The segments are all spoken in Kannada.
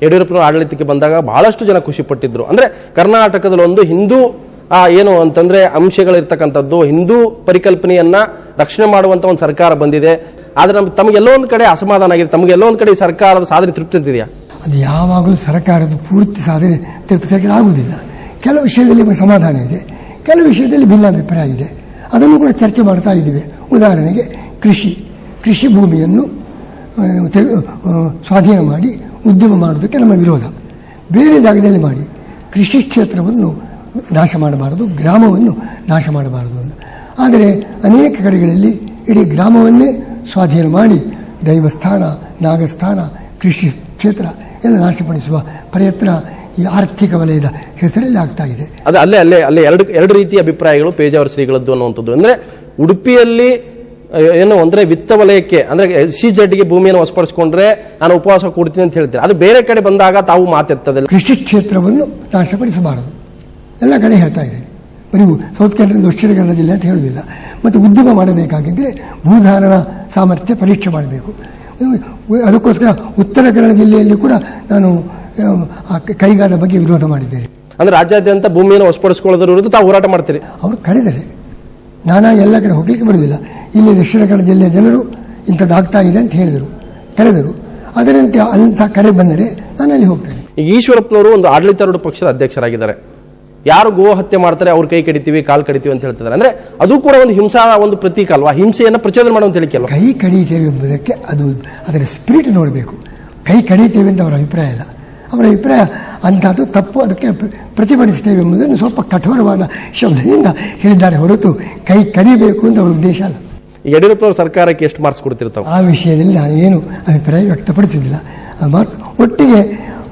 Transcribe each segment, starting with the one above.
ಯಡಿಯೂರಪ್ಪನವರ ಆಡಳಿತಕ್ಕೆ ಬಂದಾಗ ಬಹಳಷ್ಟು ಜನ ಖುಷಿ ಪಟ್ಟಿದ್ರು. ಅಂದ್ರೆ ಕರ್ನಾಟಕದಲ್ಲಿ ಒಂದು ಹಿಂದೂ ಏನು ಅಂತಂದ್ರೆ ಅಂಶಗಳಿರ್ತಕ್ಕಂಥದ್ದು, ಹಿಂದೂ ಪರಿಕಲ್ಪನೆಯನ್ನ ರಕ್ಷಣೆ ಮಾಡುವಂತ ಒಂದು ಸರ್ಕಾರ ಬಂದಿದೆ. ಆದ್ರೆ ತಮಗೆಲ್ಲೋ ಒಂದು ಕಡೆ ಅಸಮಾಧಾನ ಆಗಿದೆ, ತಮಗೆಲ್ಲೋ ಒಂದು ಕಡೆ ಈ ಸರ್ಕಾರದ ಸಾಧನೆ ತೃಪ್ತಿ ಅಂತಿದೆಯಾ? ಅದು ಯಾವಾಗಲೂ ಸರ್ಕಾರದ ಪೂರ್ತಿ ಸಾಧನೆ ತೃಪ್ತಿಯಾಗಿ ಆಗುವುದಿಲ್ಲ. ಕೆಲವು ವಿಷಯದಲ್ಲಿ ಸಮಾಧಾನ ಇದೆ, ಕೆಲವು ವಿಷಯದಲ್ಲಿ ಭಿನ್ನಾಭಿಪ್ರಾಯ ಇದೆ. ಅದನ್ನು ಕೂಡ ಚರ್ಚೆ ಮಾಡ್ತಾ ಇದ್ದೀವಿ. ಉದಾಹರಣೆಗೆ ಕೃಷಿ ಭೂಮಿಯನ್ನು ಸ್ವಾಧೀನ ಮಾಡಿ ಉದ್ಯಮ ಮಾಡುವುದಕ್ಕೆ ನಮ್ಮ ವಿರೋಧ. ಬೇರೆ ಜಾಗದಲ್ಲಿ ಮಾಡಿ ಕೃಷಿ ಕ್ಷೇತ್ರವನ್ನು ನಾಶ ಮಾಡಬಾರದು, ಗ್ರಾಮವನ್ನು ನಾಶ ಮಾಡಬಾರದು ಅಂತ. ಆದರೆ ಅನೇಕ ಕಡೆಗಳಲ್ಲಿ ಇಡೀ ಗ್ರಾಮವನ್ನೇ ಸ್ವಾಧೀನ ಮಾಡಿ ದೈವಸ್ಥಾನ, ನಾಗಸ್ಥಾನ, ಕೃಷಿ ಕ್ಷೇತ್ರ ಎಲ್ಲ ನಾಶಪಡಿಸುವ ಪ್ರಯತ್ನ ಈ ಆರ್ಥಿಕ ವಲಯದ ಹೆಸರಲ್ಲಿ ಆಗ್ತಾ ಇದೆ. ಅದು ಅಲ್ಲೇ ಎರಡು ರೀತಿಯ ಅಭಿಪ್ರಾಯಗಳು ಪೇಜಾವರ ಶ್ರೀಗಳದ್ದು ಅನ್ನುವಂಥದ್ದು. ಅಂದ್ರೆ ಉಡುಪಿಯಲ್ಲಿ ಏನು ಅಂದ್ರೆ ವಿತ್ತ ವಲಯಕ್ಕೆ ಅಂದ್ರೆ SEZ ಭೂಮಿಯನ್ನು ವಶಪಡಿಸಿಕೊಂಡ್ರೆ ನಾನು ಉಪವಾಸ ಕೂಡ್ತೀನಿ ಅಂತ ಹೇಳ್ತಾರೆ. ಅದು ಬೇರೆ ಕಡೆ ಬಂದಾಗ ತಾವು ಮಾತೆತ್ತದೆ. ಕೃಷಿ ಕ್ಷೇತ್ರವನ್ನು ನಾಶಪಡಿಸಬಾರದು, ಎಲ್ಲ ಕಡೆ ಹೇಳ್ತಾ ಇದ್ದೇನೆ. ಬರೀ ಸೌತ್ ಕನ್ನಡ, ದಕ್ಷಿಣ ಕನ್ನಡ ಜಿಲ್ಲೆ ಅಂತ ಹೇಳುವುದಿಲ್ಲ. ಮತ್ತು ಉದ್ಯಮ ಮಾಡಬೇಕಾಗಿದ್ದರೆ ಭೂಧಾರಣ ಸಾಮರ್ಥ್ಯ ಪರೀಕ್ಷೆ ಮಾಡಬೇಕು. ಅದಕ್ಕೋಸ್ಕರ ಉತ್ತರ ಕನ್ನಡ ಜಿಲ್ಲೆಯಲ್ಲಿ ಕೂಡ ನಾನು ಕೈಗಾದ ಬಗ್ಗೆ ವಿರೋಧ ಮಾಡಿದ್ದೇನೆ. ಅಂದ್ರೆ ರಾಜ್ಯಾದ್ಯಂತ ಭೂಮಿಯನ್ನು ವಶಪಡಿಸಿಕೊಳ್ಳೋದ್ರ ವಿರುದ್ಧ ತಾವು ಹೋರಾಟ ಮಾಡ್ತೀರಿ? ಅವರು ಕರೆದರೆ ನಾನಾ ಎಲ್ಲ ಕಡೆ ಹೋಗ್ಲಿಕ್ಕೆ ಬರುವುದಿಲ್ಲ. ಇಲ್ಲಿ ದಕ್ಷಿಣ ಕನ್ನಡ ಜಿಲ್ಲೆಯ ಜನರು ಇಂಥದ್ದಾಗ್ತಾ ಇದೆ ಅಂತ ಹೇಳಿದರು, ಕರೆದರು. ಅದರಂತೆ ಅಂಥ ಕರೆ ಬಂದರೆ ನಾನು ಅಲ್ಲಿ ಹೋಗ್ತೇನೆ. ಈಗ ಈಶ್ವರಪ್ಪನವರು ಒಂದು ಆಡಳಿತಾರೂಢ ಪಕ್ಷದ ಅಧ್ಯಕ್ಷರಾಗಿದ್ದಾರೆ. ಯಾರು ಗೋ ಹತ್ಯೆ ಮಾಡ್ತಾರೆ ಅವ್ರ ಕೈ ಕಡಿತೀವಿ, ಕಾಲು ಕಡಿತೀವಿ ಅಂತ ಹೇಳ್ತಿದ್ದಾರೆ. ಅಂದ್ರೆ ಅದು ಕೂಡ ಒಂದು ಹಿಂಸಾ ಒಂದು ಪ್ರತೀಕ ಅಲ್ವಾ? ಹಿಂಸೆಯನ್ನು ಪ್ರಚೋದನೆ ಮಾಡುವಂತ ಹೇಳಿಕೆ ಅಲ್ವಾ? ಕೈ ಕಡಿತೇವೆ ಎಂಬುದಕ್ಕೆ ಅದು ಅದರ ಸ್ಪಿರಿಟ್ ನೋಡಬೇಕು. ಕೈ ಕಡಿತೇವೆ ಅಂತ ಅವರ ಅಭಿಪ್ರಾಯ ಇಲ್ಲ. ಅವರ ಅಭಿಪ್ರಾಯ ಅಂಥದ್ದು ತಪ್ಪು, ಅದಕ್ಕೆ ಪ್ರತಿಭಟಿಸ್ತೇವೆ ಎಂಬುದನ್ನು ಸ್ವಲ್ಪ ಕಠೋರವಾದ ಶಬ್ದದಿಂದ ಹೇಳಿದ್ದಾರೆ ಹೊರತು ಕೈ ಕಡಿಬೇಕು ಅಂತ ಅವರ ಉದ್ದೇಶ ಅಲ್ಲ. ಯಡಿಯೂರಪ್ಪನವರ ಸರ್ಕಾರಕ್ಕೆ ಎಷ್ಟು ಮಾರ್ಕ್ಸ್ ಕೊಡ್ತಿರ್ತಾವೆ? ಆ ವಿಷಯದಲ್ಲಿ ನಾನು ಏನು ಅಭಿಪ್ರಾಯ ವ್ಯಕ್ತಪಡಿಸುವುದಿಲ್ಲ. ಒಟ್ಟಿಗೆ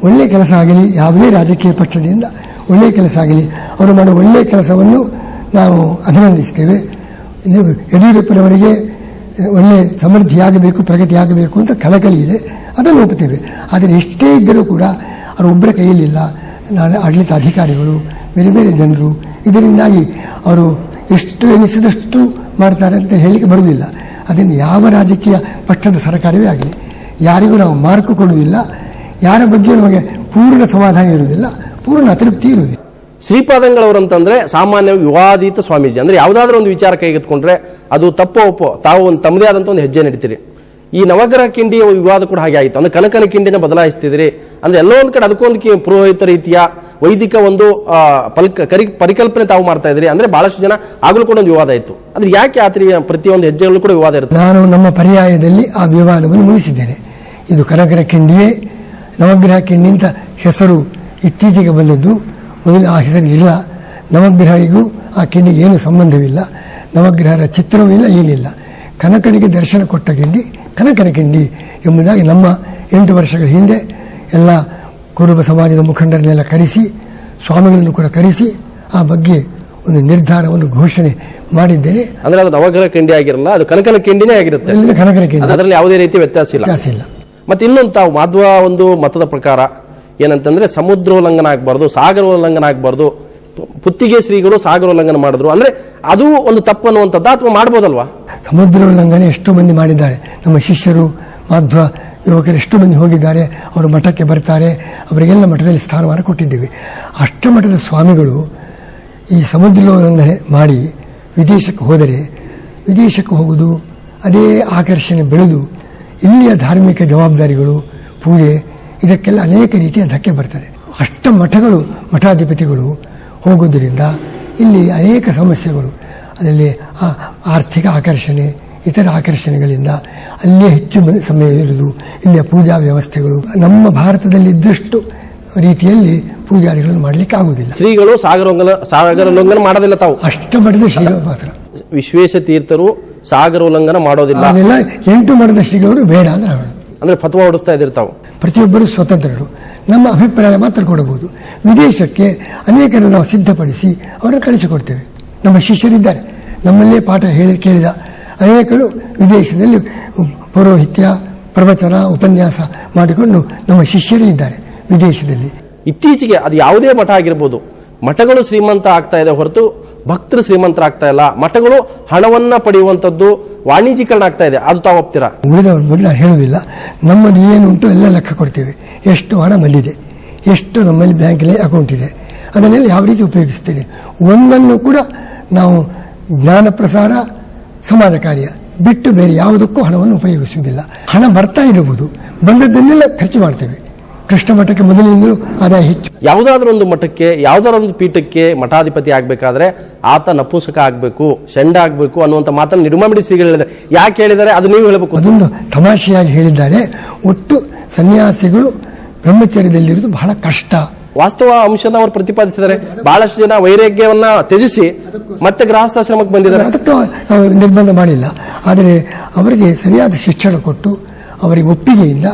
ಒಳ್ಳೆ ಕೆಲಸ ಆಗಲಿ, ಯಾವುದೇ ರಾಜಕೀಯ ಪಕ್ಷದಿಂದ ಒಳ್ಳೆಯ ಕೆಲಸ ಆಗಲಿ, ಅವರು ಮಾಡೋ ಒಳ್ಳೆಯ ಕೆಲಸವನ್ನು ನಾವು ಅಭಿನಂದಿಸ್ತೇವೆ. ಯಡಿಯೂರಪ್ಪನವರಿಗೆ ಒಳ್ಳೆ ಸಮೃದ್ಧಿಯಾಗಬೇಕು, ಪ್ರಗತಿಯಾಗಬೇಕು ಅಂತ ಕಳಕಳಿ ಇದೆ, ಅದನ್ನು ಒಪ್ಪುತ್ತೇವೆ. ಆದರೆ ಎಷ್ಟೇ ಇದ್ದರೂ ಕೂಡ ಅವರು ಒಬ್ಬರ ಕೈಯಲ್ಲಿಲ್ಲ. ನಾಳೆ ಆಡಳಿತ ಅಧಿಕಾರಿಗಳು, ಬೇರೆ ಬೇರೆ ಜನರು, ಇದರಿಂದಾಗಿ ಅವರು ಎಷ್ಟು ಎನಿಸಿದಷ್ಟು ಮಾಡ್ತಾರೆ ಅಂತ ಹೇಳಲಿಕ್ಕೆ ಬರುವುದಿಲ್ಲ. ಅದನ್ನು ಯಾವ ರಾಜಕೀಯ ಪಕ್ಷದ ಸರ್ಕಾರವೇ ಆಗಲಿ ಯಾರಿಗೂ ನಾವು ಮಾರ್ಕು ಕೊಡುವುದಿಲ್ಲ. ಯಾರ ಬಗ್ಗೆ ನಮಗೆ ಪೂರ್ಣ ಸಮಾಧಾನ ಇರುವುದಿಲ್ಲ, ಪೂರ್ಣ ಅತೃಪ್ತಿ ಇರುವುದಿಲ್ಲ. ಶ್ರೀಪಾದಂಗಳವರಂತಂದ್ರೆ ಸಾಮಾನ್ಯವಾಗಿ ವಿವಾದಿತ ಸ್ವಾಮೀಜಿ. ಅಂದ್ರೆ ಯಾವುದಾದ್ರೂ ಒಂದು ವಿಚಾರ ಕೈಗೆತ್ಕೊಂಡ್ರೆ ಅದು ತಪ್ಪೋ ಒಪ್ಪೋ ತಾವು ಒಂದು ತಮ್ಮದೇ ಆದಂತ ಒಂದು ಹೆಜ್ಜೆ ನಡೀತೀರಿ. ಈ ನವಗ್ರಹ ಕಿಂಡಿಯ ವಿವಾದ ಕೂಡ ಹಾಗೆ ಆಯಿತು. ಅಂದ್ರೆ ಕನಕನ ಕಿಂಡಿನ ಬದಲಾಯಿಸ್ತಿದ್ರಿ. ಅಂದ್ರೆ ಎಲ್ಲೋ ಒಂದು ಕಡೆ ಅದಕ್ಕೊಂದು ಪುರೋಹಿತ ರೀತಿಯ ವೈದಿಕ ಒಂದು ಪರಿಕಲ್ಪನೆ ತಾವು ಮಾಡ್ತಾ ಇದ್ರಿ. ಅಂದ್ರೆ ಬಹಳಷ್ಟು ಜನ ಆಗಲೂ ಕೂಡ ಒಂದು ವಿವಾದ ಆಯಿತು. ಅಂದ್ರೆ ಯಾಕೆ ಆತರಿ ಪ್ರತಿಯೊಂದು ಹೆಜ್ಜೆಗಳು ಕೂಡ ವಿವಾದ ಇರುತ್ತೆ? ನಾನು ನಮ್ಮ ಪರ್ಯಾಯದಲ್ಲಿ ಆ ವಿವಾದವನ್ನು ಮುಗಿಸಿದ್ದೇನೆ. ಇದು ಕನಕನ ಕಿಂಡಿಯೇ ನವಗ್ರಹ ಕಿಂಡಿ ಅಂತ ಹೆಸರು ಇತ್ತೀಚೆಗೆ ಬಂದದ್ದು. ಮೊದಲು ಆ ಹೆಸರು ಇಲ್ಲ. ನವಗ್ರಹಿಗೂ ಆ ಕಿಂಡಿಗೆ ಏನು ಸಂಬಂಧವಿಲ್ಲ. ನವಗ್ರಹರ ಚಿತ್ರವೂ ಇಲ್ಲ, ಏನಿಲ್ಲ. ಕನಕನಿಗೆ ದರ್ಶನ ಕೊಟ್ಟ ಕಿಂಡಿ ಕನಕನ ಕಿಂಡಿ ಎಂಬುದಾಗಿ ನಮ್ಮ 8 ವರ್ಷಗಳ ಹಿಂದೆ ಎಲ್ಲ ಕುರುಬ ಸಮಾಜದ ಮುಖಂಡರನ್ನೆಲ್ಲ ಕರೆಸಿ, ಸ್ವಾಮಿಗಳನ್ನು ಕೂಡ ಕರೆಸಿ ಆ ಬಗ್ಗೆ ಒಂದು ನಿರ್ಧಾರವನ್ನು ಘೋಷಣೆ ಮಾಡಿದ್ದೇನೆ. ಅಂದ್ರೆ ಅದು ನವಗ್ರಹ ಕಿಂಡಿ ಆಗಿರಲ್ಲ, ಅದು ಕನಕನ ಕಿಂಡಿನೇ ಆಗಿರುತ್ತೆ. ಕನಕನ ಕಿಂಡಿ, ಅದರಲ್ಲಿ ಯಾವುದೇ ರೀತಿ ವ್ಯತ್ಯಾಸ ಇಲ್ಲ. ಮತ್ತೆ ಇನ್ನೊಂದು ತಾವು ಮಾಧ್ವ ಒಂದು ಮತದ ಪ್ರಕಾರ ಏನಂತಂದ್ರೆ ಸಮುದ್ರೋಲ್ಲಂಘನ ಆಗಬಾರ್ದು, ಸಾಗರೋಲ್ಲಂಘನ ಆಗಬಾರ್ದು. ಪುತ್ತಿಗೆ ಶ್ರೀಗಳು ಸಾಗರೋಲ್ಲಂಘನ ಮಾಡಿದ್ರು. ಅಂದ್ರೆ ಅದು ಒಂದು ತಪ್ಪನ್ನುವಂಥದ್ದು ಅಥವಾ ಮಾಡ್ಬೋದಲ್ವಾ? ಸಮುದ್ರೋಲ್ಲಂಘನೆ ಎಷ್ಟೋ ಮಂದಿ ಮಾಡಿದ್ದಾರೆ. ನಮ್ಮ ಶಿಷ್ಯರು, ಮಾಧ್ವ ಯುವಕರು ಎಷ್ಟೋ ಮಂದಿ ಹೋಗಿದ್ದಾರೆ. ಅವರು ಮಠಕ್ಕೆ ಬರ್ತಾರೆ, ಅವರಿಗೆಲ್ಲ ಮಠದಲ್ಲಿ ಸ್ಥಾನಮಾನ ಕೊಟ್ಟಿದ್ದೀವಿ. ಅಷ್ಟಮಠದ ಸ್ವಾಮಿಗಳು ಈ ಸಮುದ್ರೋಲ್ಲಂಘನೆ ಮಾಡಿ ವಿದೇಶಕ್ಕೆ ಹೋದರೆ, ವಿದೇಶಕ್ಕೆ ಹೋಗುವುದು ಅದೇ ಆಕರ್ಷಣೆ ಬೆಳೆದು ಇಲ್ಲಿಯ ಧಾರ್ಮಿಕ ಜವಾಬ್ದಾರಿಗಳು, ಪೂಜೆ, ಇದಕ್ಕೆಲ್ಲ ಅನೇಕ ರೀತಿಯ ಧಕ್ಕೆ ಬರ್ತದೆ. ಅಷ್ಟಮಠಗಳು, ಮಠಾಧಿಪತಿಗಳು ಹೋಗುವುದರಿಂದ ಇಲ್ಲಿ ಅನೇಕ ಸಮಸ್ಯೆಗಳು, ಅದರಲ್ಲಿ ಆರ್ಥಿಕ ಆಕರ್ಷಣೆ, ಇತರ ಆಕರ್ಷಣೆಗಳಿಂದ ಅಲ್ಲೇ ಹೆಚ್ಚು ಸಮಯ ಇರುವುದು, ಇಲ್ಲಿಯ ಪೂಜಾ ವ್ಯವಸ್ಥೆಗಳು ನಮ್ಮ ಭಾರತದಲ್ಲಿ ಇದ್ದಷ್ಟು ರೀತಿಯಲ್ಲಿ ಪೂಜಾರಿಗಳನ್ನು ಮಾಡಲಿಕ್ಕೆ ಆಗುವುದಿಲ್ಲ. ಶ್ರೀಗಳು ಸಾಗರೋಲ್ಲಂಘನ ಮಾಡೋದಿಲ್ಲ. ತಾವು ಅಷ್ಟಮಠದ ಶ್ರೀಗಳು ಮಾತ್ರ. ವಿಶ್ವೇಶ ತೀರ್ಥರು ಸಾಗರೋಲ್ಲಂಘನ ಮಾಡೋದಿಲ್ಲ. 8 ಮಠದ ಶ್ರೀಗಳು ಬೇಡ ಅಂದ್ರೆ ಫತ್ವಾ ಹೊಡಿಸ್ತಾ ಇದ್ದೀರಿ ತಾವು. ಪ್ರತಿಯೊಬ್ಬರು ಸ್ವತಂತ್ರರು, ನಮ್ಮ ಅಭಿಪ್ರಾಯ ಮಾತ್ರ ಕೊಡಬಹುದು. ವಿದೇಶಕ್ಕೆ ಅನೇಕರು ನಾವು ಸಿದ್ಧಪಡಿಸಿ ಅವರನ್ನು ಕಳಿಸಿಕೊಡ್ತೇವೆ. ನಮ್ಮ ಶಿಷ್ಯರಿದ್ದಾರೆ, ನಮ್ಮಲ್ಲೇ ಪಾಠ ಕೇಳಿದ ಅನೇಕರು ವಿದೇಶದಲ್ಲಿ ಪೌರೋಹಿತ್ಯ, ಪ್ರವಚನ, ಉಪನ್ಯಾಸ ಮಾಡಿಕೊಂಡು ನಮ್ಮ ಶಿಷ್ಯರೇ ಇದ್ದಾರೆ ವಿದೇಶದಲ್ಲಿ. ಇತ್ತೀಚೆಗೆ ಅದು ಯಾವುದೇ ಮಠ ಆಗಿರ್ಬೋದು, ಮಠಗಳು ಶ್ರೀಮಂತ ಆಗ್ತಾ ಇದೆ ಹೊರತು ಭಕ್ತರು ಶ್ರೀಮಂತರಾಗ್ತಾ ಇಲ್ಲ. ಮಠಗಳು ಹಣವನ್ನ ಪಡೆಯುವಂಥದ್ದು ವಾಣಿಜ್ಯೀಕರಣ ಆಗ್ತಾ ಇದೆ. ಅದು ತಾವು ಒಪ್ತೀರಾ? ಉಳಿದವ್ರ ಬಗ್ಗೆ ನಾನು ಹೇಳುವುದಿಲ್ಲ. ನಮ್ಮದು ಏನುಂಟು ಎಲ್ಲ ಲೆಕ್ಕ ಕೊಡ್ತೇವೆ. ಎಷ್ಟು ಹಣ ಬಂದಿದೆ, ಎಷ್ಟು ನಮ್ಮಲ್ಲಿ ಬ್ಯಾಂಕಲ್ಲಿ ಅಕೌಂಟ್ ಇದೆ, ಅದನ್ನೆಲ್ಲ ಯಾವ ರೀತಿ ಉಪಯೋಗಿಸ್ತೇನೆ. ಒಂದನ್ನು ಕೂಡ ನಾವು ಜ್ಞಾನ ಪ್ರಸಾರ, ಸಮಾಜ ಕಾರ್ಯ ಬಿಟ್ಟು ಬೇರೆ ಯಾವುದಕ್ಕೂ ಹಣವನ್ನು ಉಪಯೋಗಿಸುವುದಿಲ್ಲ. ಹಣ ಬರ್ತಾ ಇರಬಹುದು, ಬಂದದ್ದನ್ನೆಲ್ಲ ಖರ್ಚು ಮಾಡ್ತೇವೆ. ಕೃಷ್ಣ ಮಠಕ್ಕೆ ಮೊದಲಿನಿಂದಲೂ ಆದಾಯ ಹೆಚ್ಚು. ಯಾವುದಾದ್ರೂ ಒಂದು ಮಠಕ್ಕೆ, ಯಾವುದಾದ್ರೂ ಒಂದು ಪೀಠಕ್ಕೆ ಮಠಾಧಿಪತಿ ಆಗ್ಬೇಕಾದ್ರೆ ಆತ ನಪುಂಸಕ ಆಗ್ಬೇಕು, ಷಂಡ ಆಗ್ಬೇಕು ಅನ್ನುವಂಥ ಮಾತನ್ನು ನಿಡುಮಾಮಿಡಿ ಶ್ರೀಗಳು ಹೇಳಿದ್ದಾರೆ. ಯಾಕೆ ಹೇಳಿದ್ದಾರೆ ಅದು ನೀವು ಹೇಳಬೇಕು. ಅದೊಂದು ತಮಾಷೆಯಾಗಿ ಹೇಳಿದ್ದಾರೆ. ಒಟ್ಟು ಸನ್ಯಾಸಿಗಳು ಬ್ರಹ್ಮಚರ್ಯದಲ್ಲಿರುವುದು ಬಹಳ ಕಷ್ಟ. ವಾಸ್ತವ ಅಂಶನ ಅವರು ಪ್ರತಿಪಾದಿಸಿದ್ದಾರೆ. ಬಹಳಷ್ಟು ಜನ ವೈರಾಗ್ಯವನ್ನ ತ್ಯಜಿಸಿ ಮತ್ತೆ ಗೃಹಸ್ಥಾಶ್ರಮಕ್ಕೆ ಬಂದಿದ್ದಾರೆ. ಅದಕ್ಕೆ ನಾವು ನಿರ್ಬಂಧ ಮಾಡಿಲ್ಲ. ಆದರೆ ಅವರಿಗೆ ಸರಿಯಾದ ಶಿಕ್ಷಣ ಕೊಟ್ಟು ಅವರಿಗೆ ಒಪ್ಪಿಗೆಯಿಂದ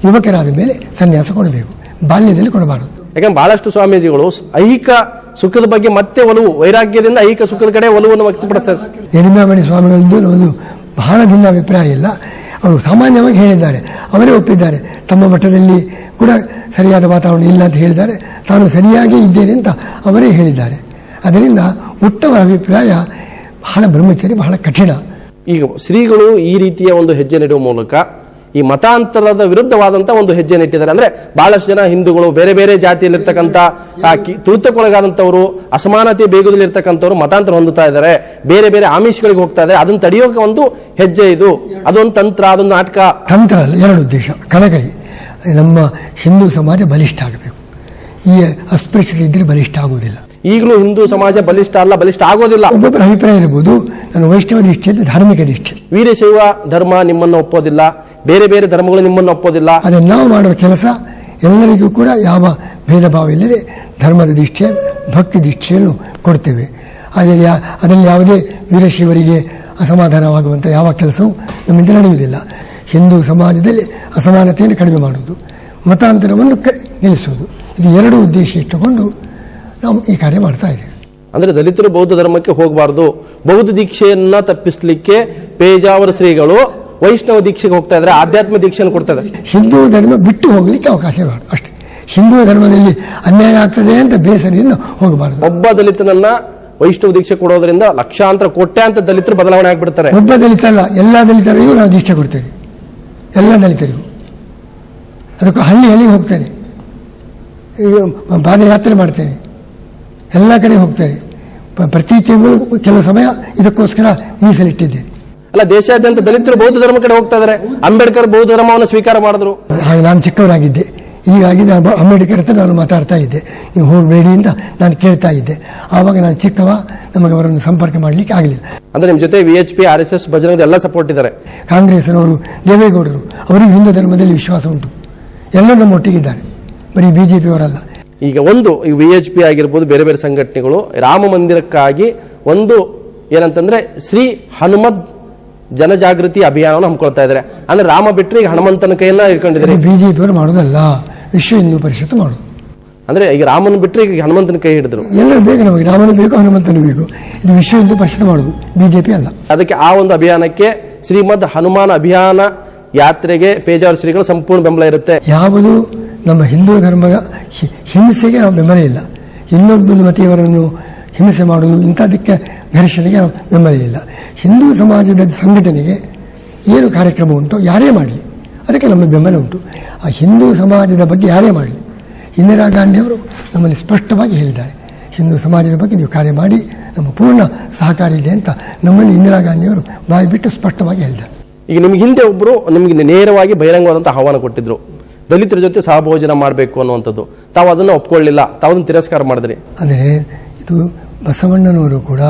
ಯುವಕರಾದ ಮೇಲೆ ಸನ್ಯಾಸ ಕೊಡಬೇಕು, ಬಾಲ್ಯದಲ್ಲಿ ಕೊಡಬಾರದು. ಯಾಕಂದ್ರೆ ಬಹಳಷ್ಟು ಸ್ವಾಮೀಜಿಗಳು ಐಹಿಕ ಸುಖದ ಬಗ್ಗೆ ಮತ್ತೆ ಒಲವು, ವೈರಾಗ್ಯದಿಂದ ಐಹಿಕ ಸುಖದ ಕಡೆ ಒಲವನ್ನು ವ್ಯಕ್ತಪಡಿಸ್ತಾರೆ. ಯಡಿಮಾಮಣಿ ಸ್ವಾಮಿಗಳದ್ದು ನಮ್ಮದು ಬಹಳ ಭಿನ್ನ ಅಭಿಪ್ರಾಯ ಇಲ್ಲ. ಅವರು ಸಾಮಾನ್ಯವಾಗಿ ಹೇಳಿದ್ದಾರೆ, ಅವರೇ ಒಪ್ಪಿದ್ದಾರೆ. ತಮ್ಮ ಮಠದಲ್ಲಿ ಕೂಡ ಸರಿಯಾದ ವಾತಾವರಣ ಇಲ್ಲ ಅಂತ ಹೇಳಿದ್ದಾರೆ, ತಾನು ಸರಿಯಾಗಿ ಇದ್ದೇನೆ ಅಂತ ಅವರೇ ಹೇಳಿದ್ದಾರೆ. ಅದರಿಂದ ಉತ್ತಮ ಅಭಿಪ್ರಾಯ. ಬಹಳ ಬ್ರಹ್ಮಚರ್ಯ ಬಹಳ ಕಠಿಣ. ಈಗ ಶ್ರೀಗಳು ಈ ರೀತಿಯ ಒಂದು ಹೆಜ್ಜೆ ನೆಡುವ ಮೂಲಕ ಈ ಮತಾಂತರದ ವಿರುದ್ಧವಾದಂತಹ ಒಂದು ಹೆಜ್ಜೆ ನೆಟ್ಟಿದ್ದಾರೆ. ಅಂದ್ರೆ ಬಹಳಷ್ಟು ಜನ ಹಿಂದೂಗಳು, ಬೇರೆ ಬೇರೆ ಜಾತಿಯಲ್ಲಿರ್ತಕ್ಕಂಥ ತುಳಿತಕ್ಕೊಳಗಾದಂಥವ್ರು, ಅಸಮಾನತೆ ಬೇಗುದಲ್ಲಿರ್ತಕ್ಕಂಥವ್ರು ಮತಾಂತರ ಹೊಂದುತ್ತಾ ಇದ್ದಾರೆ, ಬೇರೆ ಬೇರೆ ಆಮಿಷಗಳಿಗೆ ಹೋಗ್ತಾ ಇದ್ದಾರೆ. ಅದನ್ನು ತಡೆಯೋಕೆ ಒಂದು ಹೆಜ್ಜೆ ಇದು, ಅದೊಂದು ತಂತ್ರ, ಅದೊಂದು ನಾಟಕ. ತಂತ್ರ ಅಲ್ಲ, ಎರಡು ಉದ್ದೇಶ. ಕಳಕಳಿ, ನಮ್ಮ ಹಿಂದೂ ಸಮಾಜ ಬಲಿಷ್ಠ ಆಗಬೇಕು. ಈ ಅಸ್ಪೃಶ್ಯತೆ ಇದ್ರೆ ಬಲಿಷ್ಠ ಆಗುವುದಿಲ್ಲ. ಈಗಲೂ ಹಿಂದೂ ಸಮಾಜ ಬಲಿಷ್ಠ ಅಲ್ಲ, ಬಲಿಷ್ಠ ಆಗೋದಿಲ್ಲ. ಒಬ್ಬೊಬ್ಬರ ಅಭಿಪ್ರಾಯ ಇರಬಹುದು. ನಾನು ವೈಷ್ಣವ ನಿಷ್ಠೆ, ಧಾರ್ಮಿಕ ನಿಷ್ಠೆ. ವೀರಶೈವ ಧರ್ಮ ನಿಮ್ಮನ್ನು ಒಪ್ಪೋದಿಲ್ಲ, ಬೇರೆ ಬೇರೆ ಧರ್ಮಗಳು ನಿಮ್ಮನ್ನು ಒಪ್ಪೋದಿಲ್ಲ. ಅದನ್ನು ನಾವು ಮಾಡುವ ಕೆಲಸ ಎಲ್ಲರಿಗೂ ಕೂಡ ಯಾವ ಭೇದ ಭಾವ ಇಲ್ಲದೆ ಧರ್ಮದ ದೀಕ್ಷೆ, ಭಕ್ತಿ ದೀಕ್ಷೆಯನ್ನು ಕೊಡ್ತೇವೆ. ಅದರಲ್ಲಿ ಯಾವುದೇ ವೀರಶೈವರಿಗೆ ಅಸಮಾಧಾನವಾಗುವಂಥ ಯಾವ ಕೆಲಸವೂ ನಮ್ಮಿಂದ ನಡೆಯುವುದಿಲ್ಲ. ಹಿಂದೂ ಸಮಾಜದಲ್ಲಿ ಅಸಮಾನತೆಯನ್ನು ಕಡಿಮೆ ಮಾಡುವುದು, ಮತಾಂತರವನ್ನು ನಿಲ್ಲಿಸುವುದು, ಇದು ಎರಡು ಉದ್ದೇಶ ಇಟ್ಟುಕೊಂಡು ನಾವು ಈ ಕಾರ್ಯ ಮಾಡ್ತಾ ಇದ್ದೇವೆ. ಅಂದ್ರೆ ದಲಿತರು ಬೌದ್ಧ ಧರ್ಮಕ್ಕೆ ಹೋಗಬಾರದು, ಬೌದ್ಧ ದೀಕ್ಷೆಯನ್ನ ತಪ್ಪಿಸಲಿಕ್ಕೆ ಪೇಜಾವರ ಶ್ರೀಗಳು ವೈಷ್ಣವ ದೀಕ್ಷೆಗೆ ಹೋಗ್ತಾ ಇದ್ದಾರೆ, ಆಧ್ಯಾತ್ಮ ದೀಕ್ಷೆಯನ್ನು ಕೊಡ್ತಾ ಇದ್ದಾರೆ. ಹಿಂದೂ ಧರ್ಮ ಬಿಟ್ಟು ಹೋಗ್ಲಿಕ್ಕೆ ಅವಕಾಶ ಇರಬಾರ್ದು ಅಷ್ಟೇ. ಹಿಂದೂ ಧರ್ಮದಲ್ಲಿ ಅನ್ಯಾಯ ಆಗ್ತದೆ ಅಂತ ಬೇಸರದಿಂದ ಹೋಗಬಾರದು. ಒಬ್ಬ ದಲಿತನನ್ನ ವೈಷ್ಣವ ದೀಕ್ಷೆ ಕೊಡೋದ್ರಿಂದ ಲಕ್ಷಾಂತರ ಕೋಟ್ಯಾಂತರ ದಲಿತರು ಬದಲಾವಣೆ ಆಗ್ಬಿಡ್ತಾರೆ. ಒಬ್ಬ ದಲಿತ ಅಲ್ಲ, ಎಲ್ಲ ದಲಿತರಿಗೂ ನಾವು ದೀಕ್ಷೆ ಕೊಡ್ತೇವೆ, ಎಲ್ಲ ದಲಿತರಿಗೂ. ಅದಕ್ಕೂ ಹಳ್ಳಿ ಹಳ್ಳಿಗೆ ಹೋಗ್ತೇನೆ, ಪಾದಯಾತ್ರೆ ಮಾಡ್ತೇನೆ, ಎಲ್ಲ ಕಡೆ ಹೋಗ್ತೇನೆ. ಪ್ರತಿ ತಿಂಗಳು ಕೆಲವು ಸಮಯ ಇದಕ್ಕೋಸ್ಕರ ಮೀಸಲಿಟ್ಟಿದ್ದೇನೆ. ಅಲ್ಲ, ದೇಶಾದ್ಯಂತ ದಲಿತರು ಬೌದ್ಧ ಧರ್ಮ ಕಡೆ ಹೋಗ್ತಾ ಇದ್ದಾರೆ. ಅಂಬೇಡ್ಕರ್ ಬೌದ್ಧ ಧರ್ಮವನ್ನು ಸ್ವೀಕಾರ ಮಾಡಿದ್ರು. ಹಾಗೆ ನಾನು ಚಿಕ್ಕವರಾಗಿದ್ದೆ, ಹೀಗಾಗಿ ನಾನು ಅಂಬೇಡ್ಕರ್ ಹತ್ರ ನಾನು ಮಾತಾಡ್ತಾ ಇದ್ದೆ, ನೀವು ಹೋಗಬೇಡಿ ಅಂತ ನಾನು ಕೇಳ್ತಾ ಇದ್ದೆ. ಆವಾಗ ನಾನು ಚಿಕ್ಕವ, ನಮಗೆ ಅವರನ್ನು ಸಂಪರ್ಕ ಮಾಡಲಿಕ್ಕೆ ಆಗಲಿಲ್ಲ. ಅಂದ್ರೆ ನಿಮ್ಮ ಜೊತೆ VHP, RSS, ಬಜರಂಗ ಎಲ್ಲ ಸಪೋರ್ಟ್ ಇದ್ದಾರೆ. ಕಾಂಗ್ರೆಸ್ನವರು, ದೇವೇಗೌಡರು, ಅವರಿಗೆ ಹಿಂದೂ ಧರ್ಮದಲ್ಲಿ ವಿಶ್ವಾಸ ಉಂಟು. ಎಲ್ಲರೂ ನಮ್ಮ ಒಟ್ಟಿಗಿದ್ದಾರೆ, ಬರೀ ಬಿಜೆಪಿಯವರಲ್ಲ. ಈಗ ಒಂದು VHP ಆಗಿರ್ಬೋದು, ಬೇರೆ ಬೇರೆ ಸಂಘಟನೆಗಳು ರಾಮ ಮಂದಿರಕ್ಕಾಗಿ ಒಂದು ಏನಂತಂದ್ರೆ ಶ್ರೀ ಹನುಮದ್ ಜನಜಾಗೃತಿ ಅಭಿಯಾನವನ್ನು ಹಮ್ಮಿಕೊಳ್ತಾ ಇದ್ದಾರೆ. ಅಂದ್ರೆ ರಾಮ ಬಿಟ್ಟರೆ ಈಗ ಹನುಮಂತನ ಕೈಯನ್ನ ಇಟ್ಕೊಂಡಿದ್ದಾರೆ. ಬಿಜೆಪಿಯವರು ಮಾಡೋದಲ್ಲ, ವಿಶ್ವ ಹಿಂದೂ ಪರಿಷತ್ ಮಾಡೋದು. ಅಂದ್ರೆ ಈಗ ರಾಮನ ಬಿಟ್ಟರೆ ಈಗ ಹನುಮಂತನ ಕೈ ಹಿಡಿದ್ರು. ಎಲ್ಲರೂ ಬೇಕು, ನಮಗೆ ರಾಮನು ಬೇಕು, ಹನುಮಂತನು ಬೇಕು. ಇದು ವಿಶ್ವ ಹಿಂದೂ ಪರಿಷತ್ ಮಾಡೋದು, ಬಿಜೆಪಿ ಅಲ್ಲ. ಅದಕ್ಕೆ ಆ ಒಂದು ಅಭಿಯಾನಕ್ಕೆ ಶ್ರೀಮದ್ ಹನುಮಾನ್ ಅಭಿಯಾನ ಯಾತ್ರೆಗೆ ಪೇಜಾವರ ಶ್ರೀಗಳು ಸಂಪೂರ್ಣ ಬೆಂಬಲ ಇರುತ್ತೆ. ಯಾವುದು ನಮ್ಮ ಹಿಂದೂ ಧರ್ಮದ ಹಿಂಸೆಗೆ ನಾವು ಬೆಂಬಲ ಇಲ್ಲ. ಇನ್ನೊಬ್ಬ ಮತೀಯವರನ್ನು ಹಿಂಸೆ ಮಾಡುವುದು, ಇಂಥದಕ್ಕೆ ಘರ್ಷಣೆಗೆ ನಾವು ಬೆಂಬಲ ಇಲ್ಲ. ಹಿಂದೂ ಸಮಾಜದ ಸಂಘಟನೆಗೆ ಏನು ಕಾರ್ಯಕ್ರಮ ಉಂಟು, ಯಾರೇ ಮಾಡಲಿ ಅದಕ್ಕೆ ನಮ್ಮ ಬೆಂಬಲ ಉಂಟು. ಆ ಹಿಂದೂ ಸಮಾಜದ ಬಗ್ಗೆ ಯಾರೇ ಮಾಡಲಿ, ಇಂದಿರಾ ಗಾಂಧಿಯವರು ನಮ್ಮಲ್ಲಿ ಸ್ಪಷ್ಟವಾಗಿ ಹೇಳಿದ್ದಾರೆ, ಹಿಂದೂ ಸಮಾಜದ ಬಗ್ಗೆ ನೀವು ಕಾರ್ಯ ಮಾಡಿ, ನಮ್ಮ ಪೂರ್ಣ ಸಹಕಾರ ಇದೆ ಅಂತ ನಮ್ಮಲ್ಲಿ ಇಂದಿರಾ ಗಾಂಧಿಯವರು ಬಾಯಿ ಬಿಟ್ಟು ಸ್ಪಷ್ಟವಾಗಿ ಹೇಳಿದ್ದಾರೆ. ಈಗ ನಿಮ್ಗೆ ಹಿಂದೆ ಒಬ್ಬರು ನಿಮ್ಗೆ ನೇರವಾಗಿ ಬಹಿರಂಗವಾದಂತಹ ಆಹ್ವಾನ ಕೊಟ್ಟಿದ್ರು, ದಲಿತರ ಜೊತೆ ಸಹಭೋಜನ ಮಾಡಬೇಕು ಅನ್ನುವಂಥದ್ದು. ತಾವು ಅದನ್ನು ಒಪ್ಕೊಳ್ಳಿಲ್ಲ, ತಾವು ಅದನ್ನು ತಿರಸ್ಕಾರ ಮಾಡಿದ್ರಿ. ಅಂದರೆ ಇದು ಬಸವಣ್ಣನವರು ಕೂಡ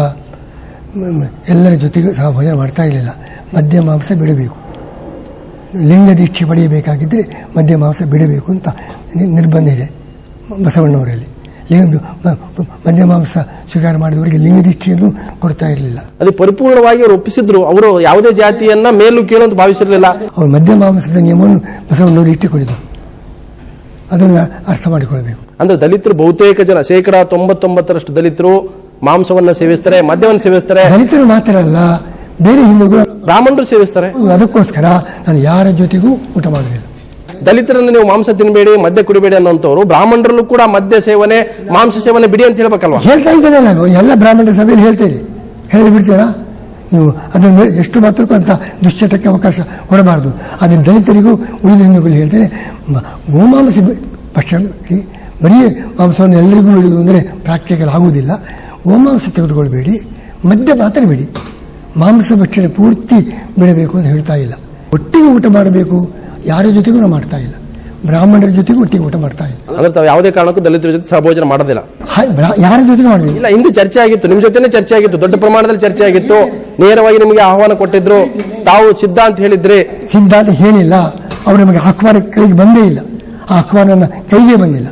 ಎಲ್ಲರ ಜೊತೆಗೂ ಸಹಭೋಜನ ಮಾಡ್ತಾ ಇರಲಿಲ್ಲ. ಮದ್ಯ ಮಾಂಸ ಬಿಡಬೇಕು, ಲಿಂಗ ದೀಕ್ಷೆ ಪಡೆಯಬೇಕಾಗಿದ್ದರೆ ಮದ್ಯ ಮಾಂಸ ಬಿಡಬೇಕು ಅಂತ ನಿರ್ಬಂಧ ಇದೆ ಬಸವಣ್ಣವರಲ್ಲಿ. ಮದ್ಯ ಮಾಂಸ ಸ್ವೀಕಾರ ಮಾಡಿದವರಿಗೆ ಲಿಂಗ ದೀಕ್ಷೆಯನ್ನು ಕೊಡ್ತಾ ಇರಲಿಲ್ಲ. ಅದು ಪರಿಪೂರ್ಣವಾಗಿ ಅವರು ಒಪ್ಪಿಸಿದ್ರು. ಅವರು ಯಾವುದೇ ಜಾತಿಯನ್ನ ಮೇಲೂ ಕೀಳು ಅಂತ ಭಾವಿಸಿರಲಿಲ್ಲ. ಅವರು ಮದ್ಯ ಮಾಂಸದ ನಿಯಮವನ್ನು ಬಸವಣ್ಣವರು ಇಟ್ಟುಕೊಂಡಿದ್ದರು, ಅದನ್ನು ಅರ್ಥ ಮಾಡಿಕೊಳ್ಬೇಕು. ಅಂದ್ರೆ ದಲಿತರು ಬಹುತೇಕ ಜನ, 99% ದಲಿತರು ಮಾಂಸವನ್ನ ಸೇವಿಸ್ತಾರೆ, ಮದ್ಯವನ್ನು ಸೇವಿಸ್ತಾರೆ. ದಲಿತರು ಮಾತ್ರ ಅಲ್ಲ, ಬೇರೆ ಹಿಂದೂಗಳು, ಬ್ರಾಹ್ಮಣರು ಸೇವಿಸ್ತಾರೆ. ಅದಕ್ಕೋಸ್ಕರ ನಾನು ಯಾರ ಜೊತೆಗೂ ಊಟ ಮಾಡುವುದಿಲ್ಲ. ದಲಿತರನ್ನು ನೀವು ಮಾಂಸ ತಿನ್ನಬೇಡಿ, ಮದ್ಯ ಕುಡಿಬೇಡಿ ಅನ್ನೋಂಥವ್ರು ಬ್ರಾಹ್ಮಣರಲ್ಲೂ ಕೂಡ ಮದ್ಯ ಸೇವನೆ, ಮಾಂಸ ಸೇವನೆ ಬಿಡಿ ಅಂತ ಹೇಳ್ಬೇಕಲ್ವಾ? ಹೇಳ್ತಾ ಇದ್ದೇನೆ ನಾನು, ಎಲ್ಲ ಬ್ರಾಹ್ಮಣರ ಸಭೆಯಲ್ಲಿ ಹೇಳ್ತೇನೆ. ಹೇಳಿ ಬಿಡ್ತೀರಾ? ನೀವು ಅದನ್ನು ಎಷ್ಟು ಮಾತ್ರಕ್ಕೂ ಅಂತ ದುಶ್ಚಟಕ್ಕೆ ಅವಕಾಶ ಕೊಡಬಾರದು. ಆದರೆ ದಲಿತರಿಗೂ ಉಳಿದ ಹಿಂದೂಗಳು ಹೇಳ್ತೇನೆ, ಗೋಮಾಂಸ ಭಕ್ಷಣಕ್ಕೆ ಬರೀ ಮಾಂಸವನ್ನು ಎಲ್ಲರಿಗೂ ನೀಡುವುದು ಅಂದರೆ ಪ್ರಾಕ್ಟಿಕಲ್ ಆಗುವುದಿಲ್ಲ. ಗೋಮಾಂಸ ತೆಗೆದುಕೊಳ್ಬೇಡಿ, ಮದ್ಯ ಮಾತ್ರ ಬಿಡಿ. ಮಾಂಸ ಭಕ್ಷಣೆ ಪೂರ್ತಿ ಬಿಡಬೇಕು ಅಂತ ಹೇಳ್ತಾ ಇಲ್ಲ. ಒಟ್ಟಿಗೆ ಊಟ ಮಾಡಬೇಕು, ಯಾರ ಜೊತೆಗೂ ನಾವು ಮಾಡ್ತಾ ಇಲ್ಲ. ಬ್ರಾಹ್ಮಣರ ಜೊತೆಗೂ ಒಟ್ಟಿಗೆ ಊಟ ಮಾಡ್ತಾ ಇಲ್ಲ. ಅಂದ್ರೆ ತಾವು ಯಾವುದೇ ಕಾರಣಕ್ಕೂ ದಲಿತರ ಜೊತೆ ಸಹಭೋಜನ ಮಾಡೋದಿಲ್ಲ. ಯಾರ ಜೊತೆಗೂ ಮಾಡಬೇಕು ಇಲ್ಲ. ಹಿಂದೆ ಚರ್ಚೆ ಆಗಿತ್ತು, ನಿಮ್ಮ ಜೊತೆನೇ ಚರ್ಚೆ ಆಗಿತ್ತು, ದೊಡ್ಡ ಪ್ರಮಾಣದಲ್ಲಿ ಚರ್ಚೆ ಆಗಿತ್ತು. ನೇರವಾಗಿ ನಿಮಗೆ ಆಹ್ವಾನ ಕೊಟ್ಟಿದ್ರು, ತಾವು ಸಿದ್ಧಾಂತ ಹೇಳಿದ್ರಿ. ಸಿದ್ಧಾಂತ ಹೇಳಿಲ್ಲ, ಅವರು ನಮಗೆ ಆಹ್ವಾನ ಕೈಗೆ ಬಂದೇ ಇಲ್ಲ. ಆ ಆಹ್ವಾನ ಕೈಗೆ ಬಂದಿಲ್ಲ.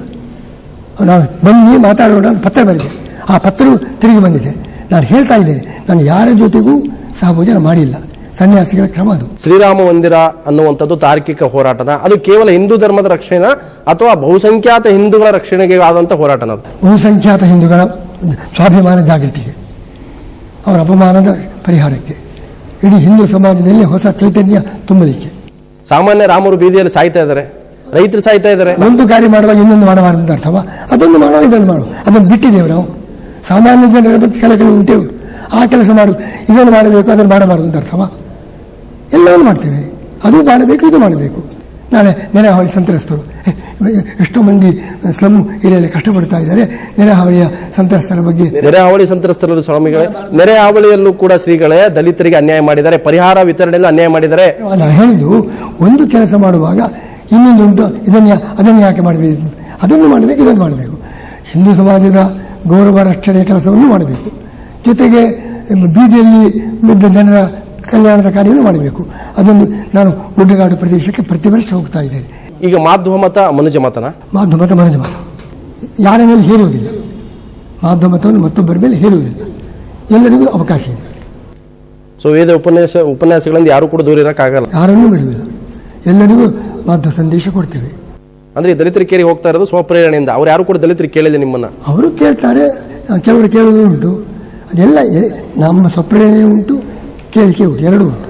ನಾನು ಬನ್ನಿ ಮಾತಾಡೋಣ ಅಂತ ಪತ್ರ ಬರೆದೆ, ಆ ಪತ್ರವು ತಿರುಗಿ ಬಂದಿದೆ. ನಾನು ಹೇಳ್ತಾ ಇದ್ದೇನೆ, ನಾನು ಯಾರ ಜೊತೆಗೂ ಸಹಭೋಜನ ಮಾಡಿಲ್ಲ. ಸನ್ಯಾಸಿಗಳ ಕ್ರಮ ಅದು. ಶ್ರೀರಾಮ ಮಂದಿರ ಅನ್ನುವಂಥದ್ದು ತಾರ್ಕಿಕ ಹೋರಾಟನ, ಅದು ಕೇವಲ ಹಿಂದೂ ಧರ್ಮದ ರಕ್ಷಣೆ ಅಥವಾ ಬಹುಸಂಖ್ಯಾತ ಹಿಂದೂಗಳ ರಕ್ಷಣೆಗೆ ಆದಂಥ ಹೋರಾಟನ? ಬಹುಸಂಖ್ಯಾತ ಹಿಂದೂಗಳ ಸ್ವಾಭಿಮಾನ ಜಾಗೃತಿಗೆ, ಅವರ ಅಪಮಾನದ ಪರಿಹಾರಕ್ಕೆ, ಇಡೀ ಹಿಂದೂ ಸಮಾಜದಲ್ಲಿ ಹೊಸ ಚೈತನ್ಯ ತುಂಬಲಿಕ್ಕೆ. ಸಾಮಾನ್ಯ ರಾಮರು ಬೀದಿಯಲ್ಲಿ ಸಾಯ್ತಾ ಇದ್ದಾರೆ, ರೈತರು ಸಾಯ್ತಾ ಇದ್ದಾರೆ. ಒಂದು ಕಾರ್ಯ ಮಾಡುವಾಗ ಇನ್ನೊಂದು ಮಾಡಬಾರದು ಅಂತ ಅರ್ಥವಾ? ಅದನ್ನು ಮಾಡುವ, ಇದನ್ನು ಮಾಡುವ, ಅದನ್ನು ಬಿಟ್ಟಿದ್ದೇವೆ ನಾವು. ಸಾಮಾನ್ಯ ಜನರ ಬಗ್ಗೆ ಕೆಳಗೆ ಉಂಟೇವು, ಆ ಕೆಲಸ ಮಾಡು, ಇದನ್ನು ಮಾಡಬೇಕು, ಅದನ್ನು ಮಾಡಬಾರದು ಅಂತ ಅರ್ಥವಾ? ಎಲ್ಲವನ್ನೂ ಮಾಡ್ತೇವೆ, ಅದು ಮಾಡಬೇಕು, ಇದು ಮಾಡಬೇಕು. ನಾಳೆ ನೆರೆಹಾವಳಿ ಸಂತ್ರಸ್ತರು ಎಷ್ಟೋ ಮಂದಿ ಸ್ಲಮ್ ಏರಿಯಲ್ಲಿ ಕಷ್ಟಪಡ್ತಾ ಇದ್ದಾರೆ. ನೆರೆಹಾವಳಿಯ ಸಂತ್ರಸ್ತರ ಬಗ್ಗೆ, ನೆರೆಹಾವಳಿ ಸಂತ್ರಸ್ತರು ಸ್ವಾಮಿಗಳೇ, ನೆರೆಹಾವಳಿಯಲ್ಲೂ ಕೂಡ ಶ್ರೀಗಳೇ ದಲಿತರಿಗೆ ಅನ್ಯಾಯ ಮಾಡಿದ್ದಾರೆ, ಪರಿಹಾರ ವಿತರಣೆಯಲ್ಲೂ ಅನ್ಯಾಯ ಮಾಡಿದ್ದಾರೆ. ನಾನು ಹೇಳಿದ್ದು, ಒಂದು ಕೆಲಸ ಮಾಡುವಾಗ ಇನ್ನೊಂದುಂಟು, ಅದನ್ನು ಯಾಕೆ ಮಾಡಬೇಕು, ಅದನ್ನು ಮಾಡಬೇಕು, ಇದನ್ನು ಮಾಡಬೇಕು. ಹಿಂದೂ ಸಮಾಜದ ಗೌರವ ರಕ್ಷಣೆಯ ಕೆಲಸವನ್ನು ಮಾಡಬೇಕು, ಜೊತೆಗೆ ಬೀದಿಯಲ್ಲಿ ಬಿದ್ದ ಜನರ ಕಲ್ಯಾಣದ ಕಾರ್ಯವನ್ನು ಮಾಡಬೇಕು. ಅದನ್ನು ನಾನು ಗುಡ್ಡಗಾಡು ಪ್ರದೇಶಕ್ಕೆ ಪ್ರತಿ ವರ್ಷ ಹೋಗ್ತಾ ಇದ್ದೇನೆ. ಈಗ ಮಾಧ್ವ ಮತ ಮನುಜ ಮತನ? ಮಾಧ್ವ ಮತ ಮನುಜ ಮತ ಯಾರ ಮೇಲೆ ಹೇರುವುದಿಲ್ಲ. ಮಾಧ್ವ ಮತವನ್ನು ಮತ್ತೊಬ್ಬರ ಮೇಲೆ ಹೇರುವುದಿಲ್ಲ, ಎಲ್ಲರಿಗೂ ಅವಕಾಶ ಇದೆ. ಸೊ ವೇದ ಉಪನ್ಯಾಸಗಳಿಂದ ಯಾರು ಕೂಡ ದೂರ ಇರೋಕ್ಕಾಗಲ್ಲ, ಯಾರನ್ನೂ ಬಿಡುವುದಿಲ್ಲ, ಎಲ್ಲರಿಗೂ ಮಾಧ್ವ ಸಂದೇಶ ಕೊಡ್ತೇವೆ. ಅಂದ್ರೆ ದಲಿತರು ಕೇರಿ ಹೋಗ್ತಾ ಇರೋದು ಸ್ವಪ್ರೇರಣೆಯಿಂದ. ಅವ್ರು ಯಾರು ಕೂಡ ದಲಿತರು ಕೇಳಿಲ್ಲ ನಿಮ್ಮನ್ನ? ಅವರು ಕೇಳ್ತಾರೆ, ಕೆಲವರು ಕೇಳುವುದು ಉಂಟು. ಅದೆಲ್ಲ ನಮ್ಮ ಸ್ವಪ್ರೇರಣೆ ಉಂಟು, ಕೇಳಿಕೆ ಉಂಟು, ಎರಡೂ ಉಂಟು.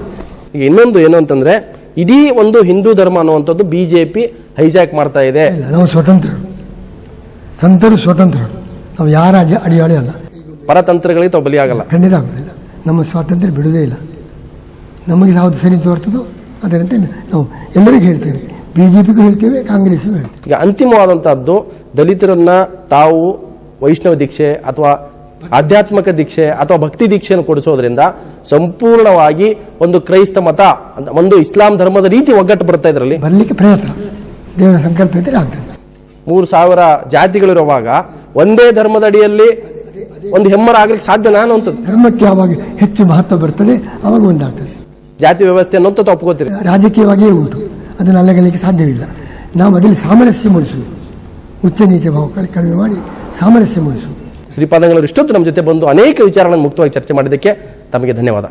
ಈಗ ಇನ್ನೊಂದು ಏನು ಅಂತಂದ್ರೆ, ಇಡೀ ಒಂದು ಹಿಂದೂ ಧರ್ಮ ಅನ್ನುವಂಥದ್ದು ಬಿಜೆಪಿ ಹೈಜಾಕ್ ಮಾಡ್ತಾ ಇದೆ. ಇಲ್ಲ, ನಾವು ಸ್ವತಂತ್ರರು, ಸಂತರು ಸ್ವತಂತ್ರರು, ನಾವು ಯಾರ ಅಡಿಯಾಳಿ ಅಲ್ಲ. ಪರತಂತ್ರಗಳಿಗೆ ತಾವು ಬಲಿಯಾಗಲ್ಲ, ಖಂಡಿತ ಆಗುವುದಿಲ್ಲ. ನಮ್ಮ ಸ್ವಾತಂತ್ರ್ಯ ಬಿಡುವುದೇ ಇಲ್ಲ. ನಮಗೆ ಯಾವುದು ಸರಿ ತೋರ್ತದೋ ಅದರಂತೆ ನಾವು ಎಲ್ಲರಿಗೂ ಹೇಳ್ತೇವೆ, ಬಿಜೆಪಿಗೂ ಹೇಳ್ತೇವೆ, ಕಾಂಗ್ರೆಸ್ಗೂ ಹೇಳ್ತೇವೆ. ಈಗ ಅಂತಿಮವಾದಂತಹದ್ದು, ದಲಿತರನ್ನ ತಾವು ವೈಷ್ಣವ ದೀಕ್ಷೆ ಅಥವಾ ಆಧ್ಯಾತ್ಮಿಕ ದೀಕ್ಷೆ ಅಥವಾ ಭಕ್ತಿ ದೀಕ್ಷೆಯನ್ನು ಕೊಡಿಸೋದ್ರಿಂದ ಸಂಪೂರ್ಣವಾಗಿ ಒಂದು ಕ್ರೈಸ್ತ ಮತ, ಒಂದು ಇಸ್ಲಾಂ ಧರ್ಮದ ರೀತಿ ಒಗ್ಗಟ್ಟು ಬರ್ತಾ ಇದರಲ್ಲಿ ಬರಲಿಕ್ಕೆ ಪ್ರಯತ್ನ, ದೇವರ ಸಂಕಲ್ಪ ಇದ್ದರೆ ಆಗ್ತದೆ. 3000 ಜಾತಿಗಳಿರುವಾಗ ಒಂದೇ ಧರ್ಮದ ಅಡಿಯಲ್ಲಿ ಒಂದು ಹೆಮ್ಮರ ಆಗ್ಲಿಕ್ಕೆ ಸಾಧ್ಯನಾ ಅನ್ನುವಂಥದ್ದು? ಧರ್ಮಕ್ಕೆ ಯಾವಾಗ ಹೆಚ್ಚು ಮಹತ್ವ ಬರ್ತದೆ ಆವಾಗ ಒಂದಾಗ್ತದೆ. ಜಾತಿ ವ್ಯವಸ್ಥೆ ಅನ್ನೋಂಥದ್ದು ಒಪ್ಕೋತೀರಿ? ರಾಜಕೀಯವಾಗಿಯೇ ಉಂಟು, ಅದನ್ನು ಅಲ್ಲಗಲಿಕ್ಕೆ ಸಾಧ್ಯವಿಲ್ಲ. ನಾವು ಅದರಲ್ಲಿ ಸಾಮರಸ್ಯ ಮೂಡಿಸುವುದು, ಉಚ್ಚ ನೀಚ ಭಾವ ಕಡಿಮೆ ಮಾಡಿ ಸಾಮರಸ್ಯ ಮೂಡಿಸುವುದು. ಶ್ರೀಪಾದಂಗಳವರು ಇಷ್ಟೊತ್ತು ನಮ್ಮ ಜೊತೆ ಬಂದು ಅನೇಕ ವಿಚಾರಗಳನ್ನು ಮುಕ್ತವಾಗಿ ಚರ್ಚೆ ಮಾಡಿದ್ದಕ್ಕೆ ತಮಗೆ ಧನ್ಯವಾದ.